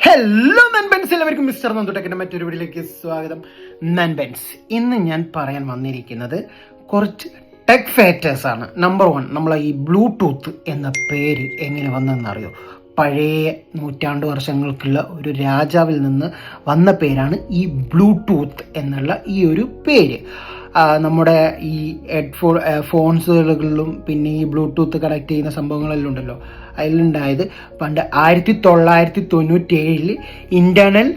Hello നൻബൻസ്, എല്ലാവർക്കും mister നന്ദുടെക്കിന്റെ മറ്റൊരു വീഡിയോയിലേക്ക് സ്വാഗതം. നൻബൻസ്, ഇന്ന് ഞാൻ പറയാൻ വന്നിരിക്കുന്നത് കുറച്ച് ടെക് ഫാക്ടേഴ്സ് ആണ്. നമ്പർ 1, നമ്മളെ ഈ ബ്ലൂടൂത്ത് എന്ന പേര് എങ്ങനെ വന്നെന്നറിയോ? പഴയ നൂറ്റാണ്ട് വർഷങ്ങൾക്കുള്ള ഒരു രാജാവിൽ നിന്ന് വന്ന പേരാണ് ഈ ബ്ലൂടൂത്ത് എന്നുള്ള ഈ ഒരു പേര്. നമ്മുടെ ഈ ഫോൺസുകളിലും പിന്നെ ഈ ബ്ലൂടൂത്ത് കണക്ട് ചെയ്യുന്ന സംഭവങ്ങളെല്ലാം ഉണ്ടല്ലോ, അതിലുണ്ടായത് പണ്ട് 1997 ഇന്റർനെൽ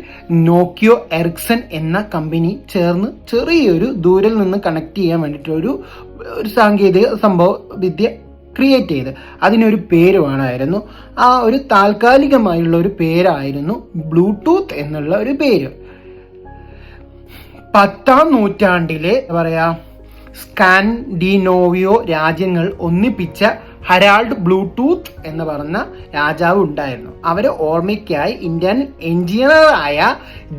നോക്കിയോ എറിക്സൺ എന്ന കമ്പനി ചേർന്ന് ചെറിയൊരു ദൂരിൽ നിന്ന് കണക്ട് ചെയ്യാൻ വേണ്ടിയിട്ട് ഒരു സാങ്കേതിക വിദ്യ ക്രിയേറ്റ് ചെയ്ത് അതിനൊരു പേര് വേണമായിരുന്നു. ആ ഒരു താൽക്കാലികമായുള്ള ഒരു പേരായിരുന്നു ബ്ലൂടൂത്ത് എന്നുള്ള ഒരു പേര്. 10ാം നൂറ്റാണ്ടിലെ സ്കാൻഡിനോവിയോ രാജ്യങ്ങൾ ഒന്നിപ്പിച്ച ഹെറാൾഡ് ബ്ലൂടൂത്ത് എന്ന് പറഞ്ഞ രാജാവ് ഉണ്ടായിരുന്നു. അവരെ ഓർമ്മയ്ക്കായി ഇന്ത്യൻ എഞ്ചിനീയറായ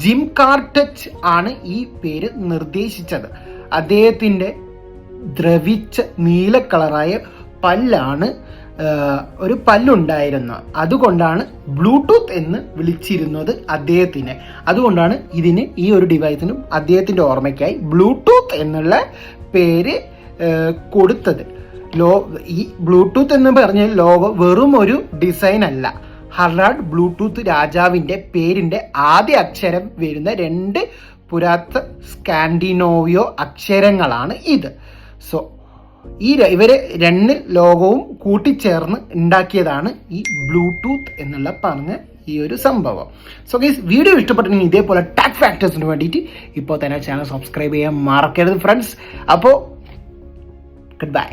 ജിം കാർട്ടച്ച് ആണ് ഈ പേര് നിർദ്ദേശിച്ചത്. അദ്ദേഹത്തിന്റെ ദ്രവിച്ച നീല കളറായ പല്ലാണ് ഒരു പല്ലുണ്ടായിരുന്നത്. അതുകൊണ്ടാണ് ബ്ലൂടൂത്ത് എന്ന് വിളിച്ചിരുന്നത് അദ്ദേഹത്തിനെ. അതുകൊണ്ടാണ് ഇതിന് ഈ ഒരു ഡിവൈസിനും അദ്ദേഹത്തിന്റെ ഓർമ്മയ്ക്കായി ബ്ലൂടൂത്ത് എന്നുള്ള പേര് കൊടുത്തത്. ഈ ബ്ലൂടൂത്ത് എന്ന് പറഞ്ഞാൽ വെറും ഒരു ഡിസൈൻ അല്ല. ഹെറാൾഡ് ബ്ലൂടൂത്ത് രാജാവിന്റെ പേരിന്റെ ആദ്യ അക്ഷരം വരുന്ന 2 പുരാതന സ്കാൻഡിനോവിയോ അക്ഷരങ്ങളാണ് ഇത്. സോ ഇവരെ 2 ലോകവും കൂട്ടിച്ചേർന്ന് ഉണ്ടാക്കിയതാണ് ഈ ബ്ലൂടൂത്ത് എന്നുള്ള പറഞ്ഞ ഈ ഒരു സംഭവം. സോ ഗൈസ്, വീഡിയോ ഇഷ്ടപ്പെട്ടെങ്കിൽ ഇതേപോലെ ടെക് ഫാക്ടേഴ്സിന് വേണ്ടിയിട്ട് ഇപ്പോൾ തന്നെ ചാനൽ സബ്സ്ക്രൈബ് ചെയ്യാൻ മറക്കരുത് ഫ്രണ്ട്സ്. അപ്പോൾ ഗുഡ് ബൈ.